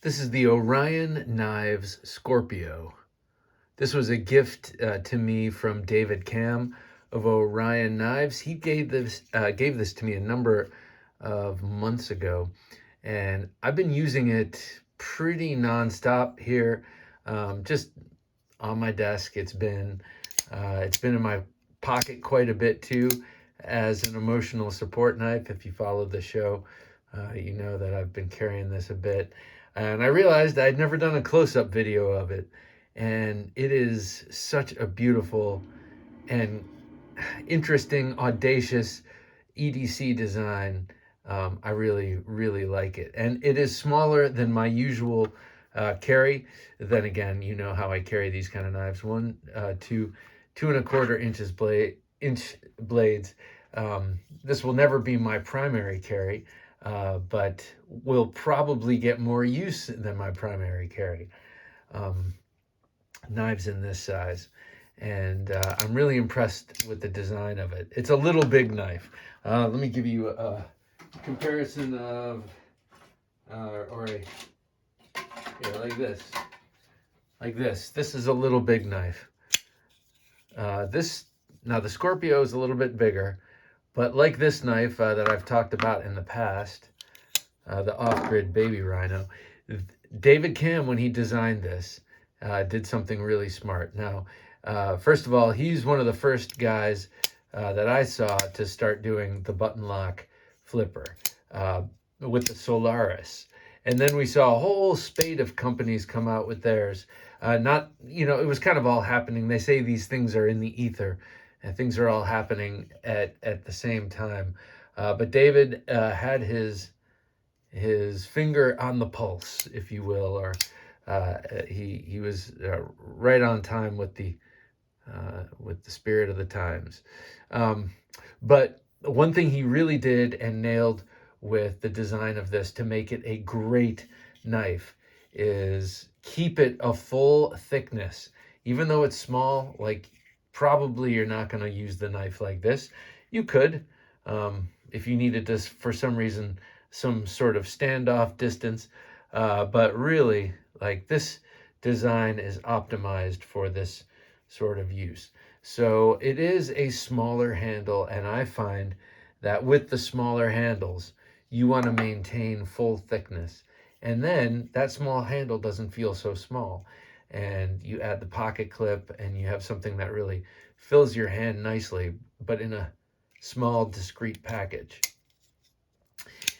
This is the Orion Knives Scorpio. This was a gift to me from David Cam of Orion Knives. He gave this to me a number of months ago, and I've been using it pretty nonstop here, just on my desk. It's been in my pocket quite a bit too, as an emotional support knife. If you follow the show, you know that I've been carrying this a bit. And I realized I'd never done a close-up video of it. And it is such a beautiful and interesting, audacious EDC design. I really, really like it. And it is smaller than my usual carry. Then again, you know how I carry these kind of knives. 2.25 inch blades. This will never be my primary carry, but will probably get more use than my primary carry. Knives in this size, and I'm really impressed with the design of it. It's a little big knife. Let me give you a comparison of, like this. This is a little big knife. Now the Scorpio is a little bit bigger, but like this knife that I've talked about in the past, the off-grid baby rhino, David Cam, when he designed this, did something really smart. Now, first of all, he's one of the first guys that I saw to start doing the button lock flipper with the Solaris. And then we saw a whole spate of companies come out with theirs. It was kind of all happening. They say these things are in the ether, and things are all happening at the same time. But David had his finger on the pulse, if you will, or he was right on time with the spirit of the times. But one thing he really did and nailed with the design of this to make it a great knife is keep it a full thickness. Even though it's small, like probably you're not going to use the knife like this. You could, if you needed to, for some reason, some sort of standoff distance, but really, like, this design is optimized for this sort of use. So it is a smaller handle, and I find that with the smaller handles, you want to maintain full thickness. And then that small handle doesn't feel so small. And you add the pocket clip, and you have something that really fills your hand nicely, but in a small, discreet package.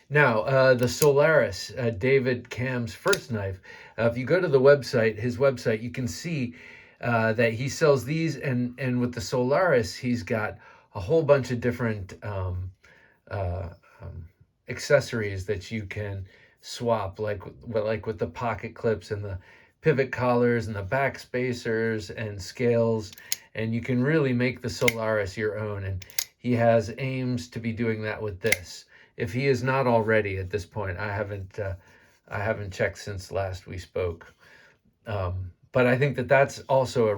Now, the Solaris, David Cam's first knife. If you go to the website, his website, you can see that he sells these, and with the Solaris, he's got a whole bunch of different accessories that you can swap, like with the pocket clips and the pivot collars and the back spacers and scales, and you can really make the Solaris your own. And he has aims to be doing that with this, if he is not already at this point. I haven't checked since last we spoke, but I think that that's also a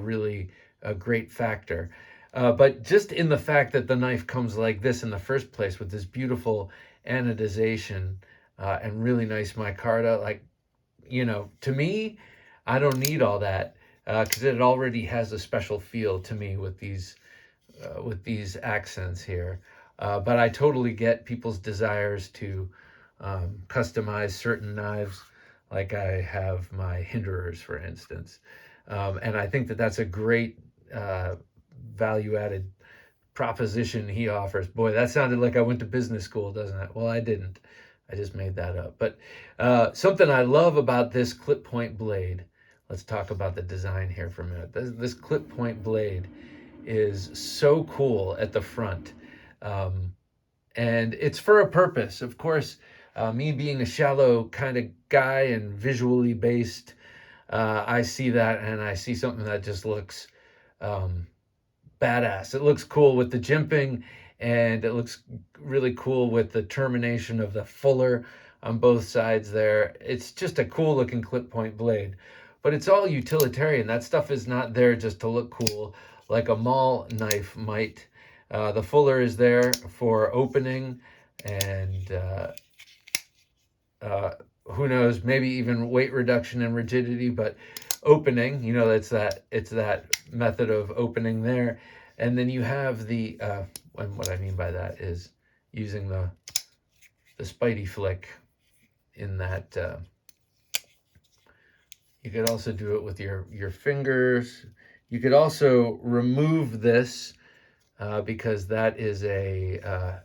great factor. But just in the fact that the knife comes like this in the first place, with this beautiful anodization and really nice micarta, like, to me, I don't need all that, because it already has a special feel to me with these accents here. But I totally get people's desires to customize certain knives, like I have my hinderers, for instance. And I think that that's a great value-added proposition he offers. Boy, that sounded like I went to business school, doesn't it? Well, I didn't. I just made that up. But something I love about this clip point blade, let's talk about the design here for a minute. This clip point blade is so cool at the front. And it's for a purpose. Of course, me being a shallow kind of guy and visually based, I see that and I see something that just looks badass. It looks cool with the jimping, and it looks really cool with the termination of the fuller on both sides there. It's just a cool looking clip point blade, but it's all utilitarian. That stuff is not there just to look cool like a mall knife might. The fuller is there for opening, and who knows, maybe even weight reduction and rigidity, but opening, you know, it's that method of opening there. And then you have the, and what I mean by that is using the Spidey flick in that. You could also do it with your fingers. You could also remove this because that is a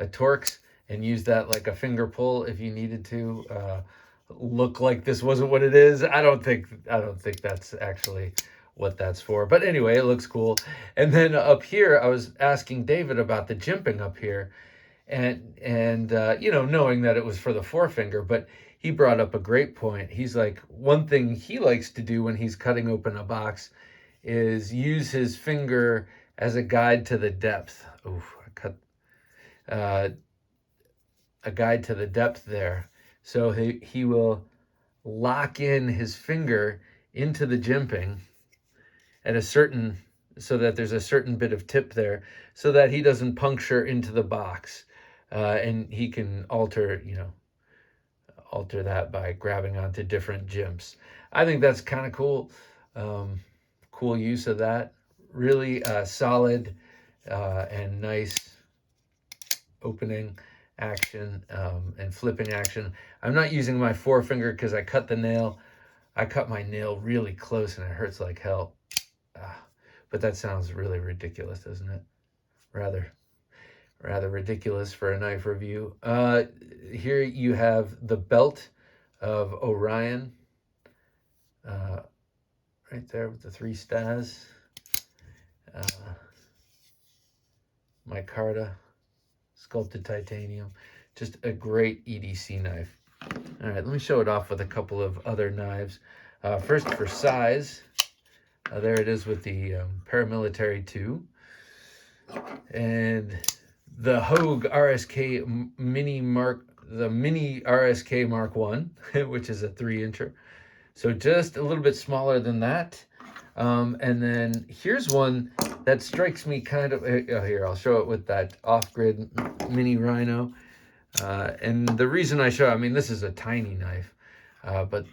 Torx, and use that like a finger pull if you needed to. Look like this wasn't what it is. I don't think that's actually what that's for. But anyway, it looks cool. And then up here, I was asking David about the jimping up here, and you know, knowing that it was for the forefinger, but he brought up a great point. He's like, one thing he likes to do when he's cutting open a box is use his finger as a guide to the depth. Oh, I cut a guide to the depth there. So he will lock in his finger into the jimping at a certain, so that there's a certain bit of tip there, so that he doesn't puncture into the box. And he can alter that by grabbing onto different jimps. I think that's kind of cool. Cool use of that. Really solid and nice opening action and flipping action. I'm not using my forefinger because I cut the nail. I cut my nail really close and it hurts like hell. But that sounds really ridiculous, doesn't it? Rather ridiculous for a knife review. Here you have the belt of Orion. Right there with the 3 stars. Micarta, sculpted titanium. Just a great EDC knife. All right, let me show it off with a couple of other knives. First, for size, there it is with the paramilitary 2. And the Hogue RSK Mini RSK Mark 1, which is a 3-incher. So just a little bit smaller than that. And then here's one that strikes me kind of, here, I'll show it with that off-grid Mini Rhino. And the reason I show, I mean, this is a tiny knife, but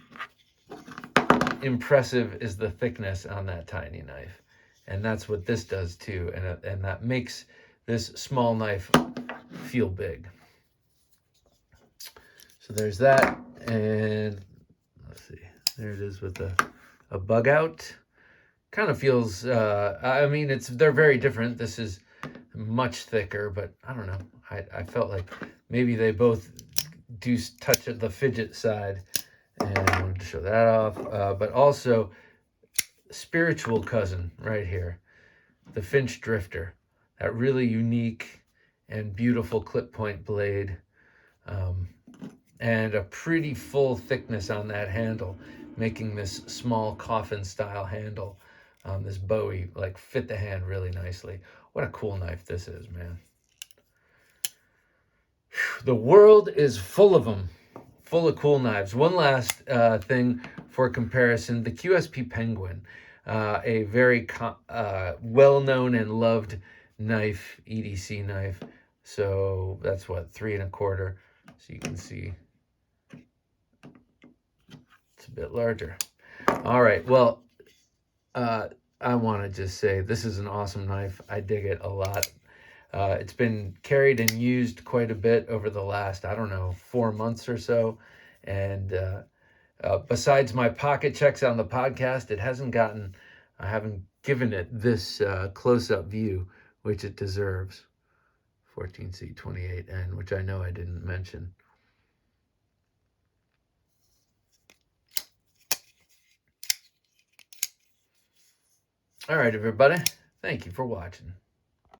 impressive is the thickness on that tiny knife. And that's what this does too. And that makes this small knife feel big. So there's that. And let's see, there it is with a bug out. Kind of feels, I mean, they're very different. This is much thicker, but I don't know. I felt like maybe they both do touch at the fidget side. And I wanted to show that off. But also, spiritual cousin right here, the Finch Drifter. That really unique and beautiful clip point blade. And a pretty full thickness on that handle, making this small coffin style handle. This Bowie like fit the hand really nicely. What a cool knife this is, man. The world is full of them, full of cool knives. One last thing for comparison, the QSP Penguin, a very well-known and loved knife, EDC knife. So that's what, 3 1/4. So you can see it's a bit larger. All right, well, I want to just say this is an awesome knife. I dig it a lot. It's been carried and used quite a bit over the last, I don't know, 4 months or so. And besides my pocket checks on the podcast, I haven't given it this close-up view, which it deserves. 14C28N, which I know I didn't mention. All right, everybody. Thank you for watching.